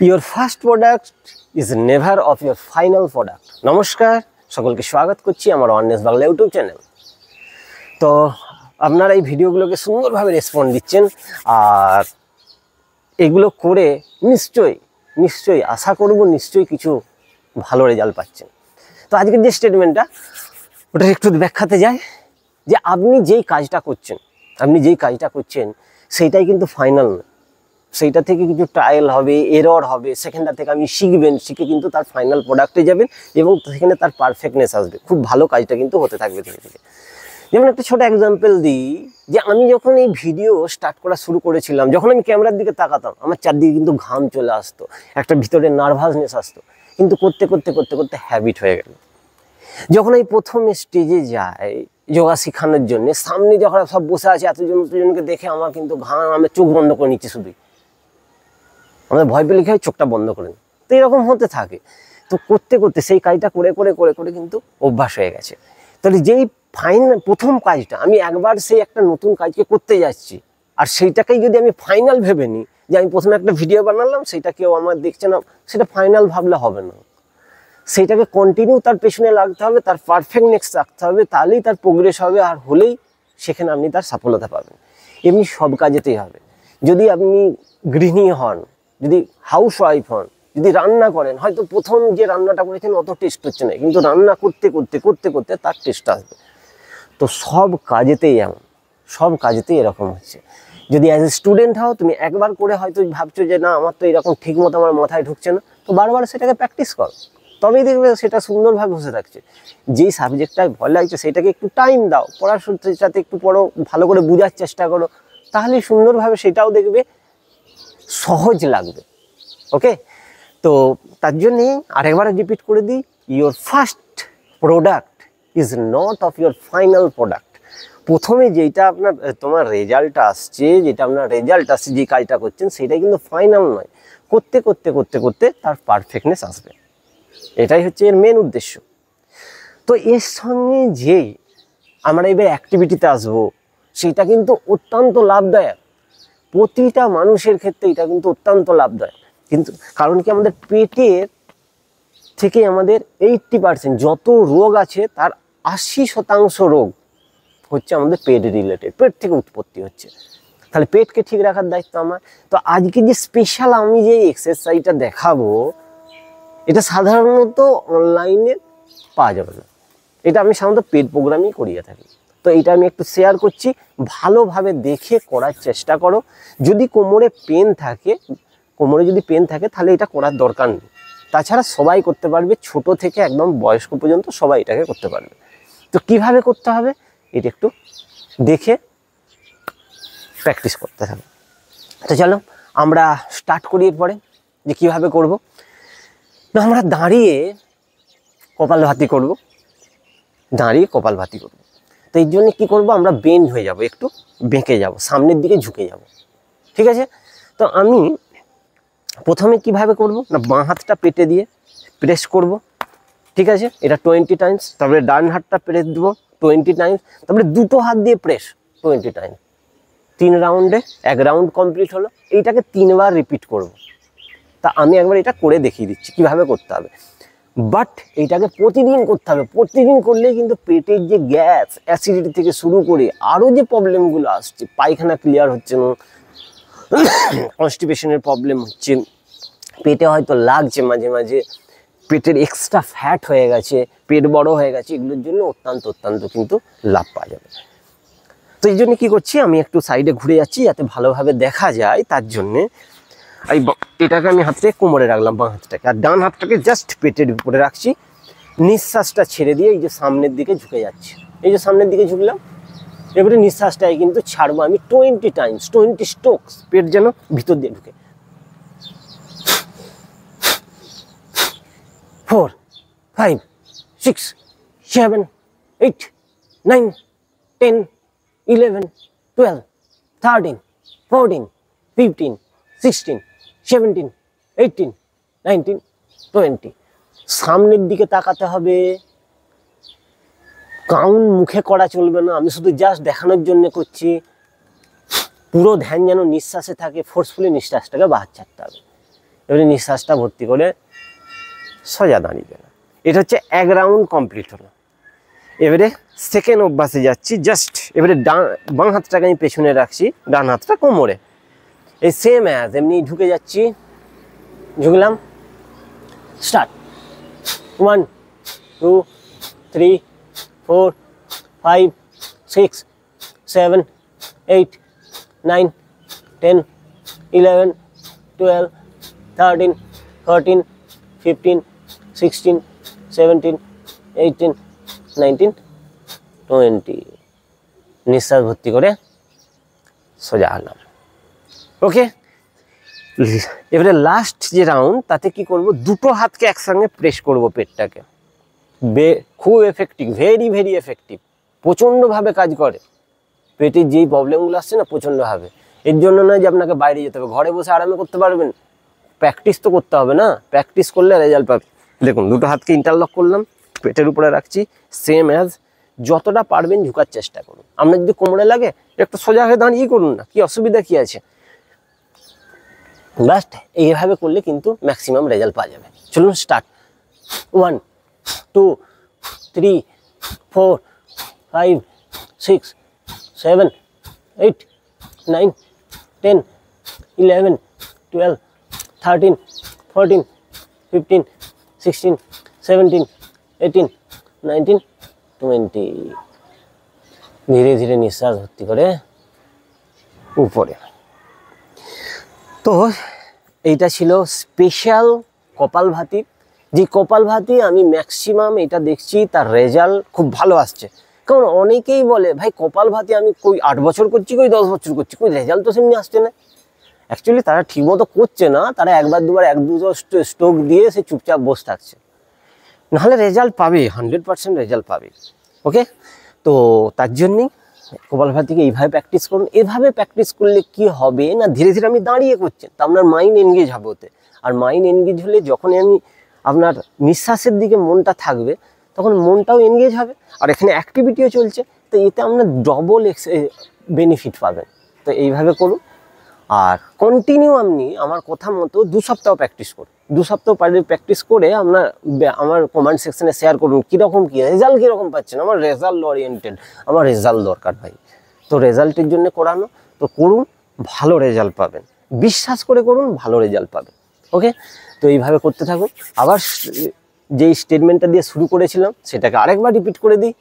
Your first product is never of your final product. নমস্কার, সকলকে স্বাগত করছি আমার অননেস বাংলা ইউটিউব চ্যানেল। তো আপনারা এই ভিডিওগুলোকে সুন্দরভাবে রেসপন্স দিচ্ছেন, আর এগুলো করে নিশ্চয়ই আশা করব নিশ্চয়ই কিছু ভালো রেজাল্ট পাচ্ছেন। তো আজকের যে স্টেটমেন্টটা ওটা একটু ব্যাখ্যাতে যায় যে আপনি যেই কাজটা করছেন সেইটাই কিন্তু ফাইনাল নয়। সেইটা থেকে কিছু ট্রায়াল হবে, এরর হবে, সেখানটা থেকে আপনি শিখে কিন্তু তার ফাইনাল প্রোডাক্টে যাবেন এবং সেখানে তার পারফেক্টনেস আসবে। খুব ভালো কাজটা কিন্তু হতে থাকবে ধীরে ধীরে। যেমন একটা ছোট এক্সাম্পল দিই, যে আমি যখন এই ভিডিও স্টার্ট করা শুরু করেছিলাম, যখন আমি ক্যামেরার দিকে তাকাতাম আমার চারদিকে কিন্তু ঘাম চলে আসতো, একটা ভিতরে নার্ভাসনেস আসতো, কিন্তু করতে করতে হ্যাবিট হয়ে গেল। যখন আমি প্রথম স্টেজে যাই যোগা শেখানোর জন্য, সামনে যখন সব বসে আছে এতজনকে দেখে আমার কিন্তু আমার চোখ বন্ধ করে নিচ্ছে, শুধুই আমাদের ভয় পেলে কি হয়, চোখটা বন্ধ করে নিই। তো এরকম হতে থাকে। তো করতে সেই কাজটা করে কিন্তু অভ্যাস হয়ে গেছে। তাহলে যেই প্রথম কাজটা আমি একবার সেই একটা নতুন কাজকে করতে যাচ্ছি, আর সেইটাকেই যদি আমি ফাইনাল ভেবে নিই, যে আমি প্রথমে একটা ভিডিও বানালাম, সেটা কেউ আমার দেখছে না, সেটা ফাইনাল ভাবলে হবে না। সেইটাকে কন্টিনিউ তার পেছনে লাগতে হবে, তার পারফেক্টনেস রাখতে হবে, তাহলেই তার প্রোগ্রেস হবে, আর হলেই সেখানে আপনি তার সফলতা পাবেন। এমনি সব কাজেতেই হবে। যদি আপনি গৃহিণী হন, যদি হাউস ওয়াইফ হন, যদি রান্না করেন, হয়তো প্রথম যে রান্নাটা করেছেন অত টেস্ট হচ্ছে না, কিন্তু রান্না করতে তার টেস্ট আসবে। তো সব কাজেতেই এরকম হচ্ছে। যদি অ্যাজ এ স্টুডেন্ট হও, তুমি একবার করে হয়তো ভাবছো যে না আমার তো এরকম ঠিক মতো আমার মাথায় ঢুকছে না, তো বারবার সেটাকে প্র্যাকটিস করো, তবেই দেখবে সেটা সুন্দরভাবে বসে থাকছে। যেই সাবজেক্টটায় ভয় লাগছে সেটাকে একটু টাইম দাও, পড়াশোনার সাথে একটু পড়ো, ভালো করে বোঝার চেষ্টা করো, তাহলে সুন্দরভাবে সেটাও দেখবে সহজ লাগবে। ওকে, তো তার জন্যে আরেকবার রিপিট করে দিই, your first product is not of your final product. প্রথমে যেটা তোমার রেজাল্ট আসছে, যে কাজটা করছেন সেটাই কিন্তু ফাইনাল নয়। করতে তার পারফেক্টনেস আসবে, এটাই হচ্ছে এর মেন উদ্দেশ্য। তো এর সঙ্গে যেই আমরা এবার অ্যাক্টিভিটিতে আসবো, সেটা কিন্তু অত্যন্ত লাভদায়ক। প্রতিটা মানুষের ক্ষেত্রে এটা কিন্তু অত্যন্ত লাভদায়ক। কিন্তু কারণ কি, আমাদের পেটের থেকে আমাদের 80% যত রোগ আছে তার 80% রোগ হচ্ছে আমাদের পেট রিলেটেড, পেট থেকে উৎপত্তি হচ্ছে। তাহলে পেটকে ঠিক রাখার দায়িত্ব আমার। তো আজকে যে স্পেশাল আমি যে এক্সারসাইজটা দেখাবো, এটা সাধারণত অনলাইনে পাওয়া যাবে না। এটা আমি সাধারণত পেড প্রোগ্রামই করিয়ে থাকি। তো এটা আমি একটু শেয়ার করছি, ভালোভাবে দেখে করার চেষ্টা করো। যদি কোমরে যদি পেন থাকে তাহলে এটা করার দরকার নেই। তাছাড়া সবাই করতে পারবে, ছোট থেকে একদম বয়স্ক পর্যন্ত সবাই এটাকে করতে পারবে। তো কিভাবে করতে হবে এটা একটু দেখে প্র্যাকটিস করতে হবে। তো চলো আমরা স্টার্ট করি। এরপরে যে কীভাবে করব, না আমরা দাঁড়িয়ে কপালভাতি করব। তো এই জন্য কী করবো, আমরা বেন্ড হয়ে যাব, একটু বেঁকে যাব, সামনের দিকে ঝুঁকে যাব। ঠিক আছে? তো আমি প্রথমে কিভাবে করব, না বাঁ হাতটা পেটে দিয়ে প্রেস করব। ঠিক আছে? এটা 20 টাইমস। তারপরে ডান হাতটা প্রেস দেবো 20 টাইমস। তারপরে দুটো হাত দিয়ে প্রেস 20 টাইমস। 3 রাউন্ডে 1 রাউন্ড কমপ্লিট হলো। এইটাকে 3 বার রিপিট করব। তা আমি একবার এটা করে দেখিয়ে দিচ্ছি কিভাবে করতে হবে। বাট এইটাকে প্রতিদিন করতে হবে। প্রতিদিন করলে কিন্তু পেটের যে গ্যাস, অ্যাসিডিটি থেকে শুরু করে আরও যে প্রবলেমগুলো আসছে, পায়খানা ক্লিয়ার হচ্ছে না, কনস্টিপেশনের প্রবলেম হচ্ছে, পেটে হয়তো লাগছে মাঝে মাঝে, পেটের এক্সট্রা ফ্যাট হয়ে গেছে, পেট বড় হয়ে গেছে, এগুলোর জন্য অত্যন্ত কিন্তু লাভ পাওয়া যাবে। তো এই জন্য কী করছি, আমি একটু সাইডে ঘুরে যাচ্ছি যাতে ভালোভাবে দেখা যায়। তার জন্যে এটাকে আমি হাতটা কোমরে রাখলাম, বাঁ হাতটাকে, আর ডান হাতটাকে জাস্ট পেটের উপরে রাখছি। নিঃশ্বাসটা ছেড়ে দিয়ে এই যে সামনের দিকে ঝুঁকে যাচ্ছি, এই যে সামনের দিকে ঝুঁকলাম। এবারে নিঃশ্বাসটাই কিন্তু ছাড়বো আমি 20 টাইমস, 20 স্ট্রোকস, পেট যেন ভিতর দিয়ে ঢুকে। 4, 5, 6, 7, 8, 9, 10, 11, 12, 13, 14, 15, 16, 17, 18, 19, 20। সামনের দিকে তাকাতে হবে, কাউন্ট মুখে করা চলবে না, আমি শুধু জাস্ট দেখানোর জন্য করছি। পুরো ধ্যান যেন নিঃশ্বাসে থাকে, ফোর্সফুলি নিঃশ্বাসটাকে বাহার ছাড়তে হবে। এবারে নিঃশ্বাসটা ভর্তি করে সোজা দাঁড়িয়ে গেলাম। এটা হচ্ছে 1 রাউন্ড কমপ্লিট হলো। এবারে সেকেন্ড অভ্যাসে যাচ্ছি। জাস্ট এবারে বাঁ হাতটাকে আমি পেছনে রাখছি, ডান হাতটা কোমরে। এই সেম অ্যাজ এমনি ঢুকে যাচ্ছি, ঝুঁকলাম, স্টার্ট। 1 2 3 4 5 6 7 8 9 10 11 12 13 14 15 16 17 18 19 20। নিঃশ্বাস ভর্তি করে সোজা হলাম। ওকে, এবারে লাস্ট যে রাউন্ড, তাতে কি করব, দুটো হাতকে একসঙ্গে প্রেস করব পেটটাকে। খুব এফেক্টিভ, ভেরি ভেরি এফেক্টিভ, প্রচণ্ডভাবে কাজ করে। পেটের যেই প্রবলেমগুলো আসছে না, প্রচণ্ডভাবে। এর জন্য নয় যে আপনাকে বাইরে যেতে হবে, ঘরে বসে আরামে করতে পারবেন। প্র্যাকটিস তো করতে হবে না, প্র্যাকটিস করলে রেজাল্ট পাবে। দেখুন, দুটো হাতকে ইন্টারলক করলাম, পেটের উপরে রাখছি, সেম অ্যাজ। যতটা পারবেন ঝুঁকার চেষ্টা করুন। আপনার যদি কোমরে লাগে একটু সোজা হয়ে দাঁড়িয়ে করুন না, কি অসুবিধা কি আছে। জাস্ট এইভাবে করলে কিন্তু ম্যাক্সিমাম রেজাল্ট পাওয়া যাবে। চলুন স্টার্ট। 1 2 3 4 5 6 7 8 9 10 11 12 13 14 15 16 17 18 19 20। ধীরে ধীরে নিঃশ্বাস ভর্তি করে উপরে। তো এইটা ছিল স্পেশাল কপালভাতি। যে কপালভাতি আমি ম্যাক্সিমাম এটা দেখছি তার রেজাল্ট খুব ভালো আসছে। কারণ অনেকেই বলে, ভাই কপালভাতি আমি কই 8 বছর করছি, কই 10 বছর করছি, কই রেজাল্ট তো সেমনি আসছে না। অ্যাকচুয়ালি তারা ঠিকমতো করছে না, তারা একবার দুবার 1-2 স্ট্রোক দিয়ে সে চুপচাপ বসে থাকছে। নাহলে রেজাল্ট পাবে, 100% রেজাল্ট পাবে। ওকে, তো তার জন্যই কপালভাতিকে এইভাবে প্র্যাকটিস করুন। এভাবে প্র্যাকটিস করলে কি হবে না, ধীরে ধীরে আপনি দাঁড়িয়ে করছেন, তা আপনার মাইন্ড এনগেজ হবে ওতে। আর মাইন্ড এনগেজ হলে যখনই আপনার নিঃশ্বাসের দিকে মনটা থাকবে, তখন মনটাও এনগেজ হবে, আর এখানে অ্যাক্টিভিটিও চলছে। তো এতে আপনার ডবল বেনিফিট পাবেন। তো এইভাবে করুন, আর কন্টিনিউ আপনি আমার কথা মতো 2 সপ্তাহ প্র্যাকটিস করুন। 2 সপ্তাহ প্র্যাকটিস করে আমার কমেন্ট সেকশনে শেয়ার করুন কীরকম কী রেজাল্ট, কীরকম পাচ্ছেন। আমার রেজাল্ট ওরিয়েন্টেড, আমার রেজাল্ট দরকার ভাই। তো রেজাল্টের জন্য করানো, তো করুন, ভালো রেজাল্ট পাবেন। বিশ্বাস করে করুন, ভালো রেজাল্ট পাবেন। ওকে, তো এইভাবে করতে থাকুন। আবার যেই স্টেটমেন্টটা দিয়ে শুরু করেছিলাম সেটাকে আরেকবার রিপিট করে দিই,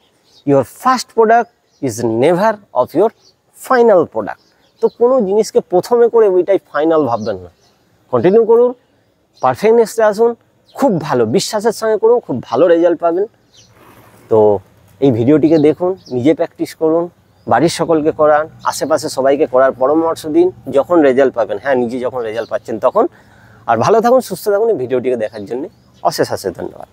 your first product is never of your final product. তো কোনো জিনিসকে প্রথমে করে ওইটাই ফাইনাল ভাববেন না, কন্টিনিউ করুন, পারফেক্টনেসে আসুন, খুব ভালো বিশ্বাসের সঙ্গে করুন, খুব ভালো রেজাল্ট পাবেন। তো এই ভিডিওটিকে দেখুন, নিজে প্র্যাকটিস করুন, বাড়ির সকলকে করান, আশেপাশে সবাইকে করার পরামর্শ দিন যখন রেজাল্ট পাবেন। হ্যাঁ, নিজে যখন রেজাল্ট পাচ্ছেন তখন। আর ভালো থাকুন, সুস্থ থাকুন। এই ভিডিওটিকে দেখার জন্য অশেষ ধন্যবাদ।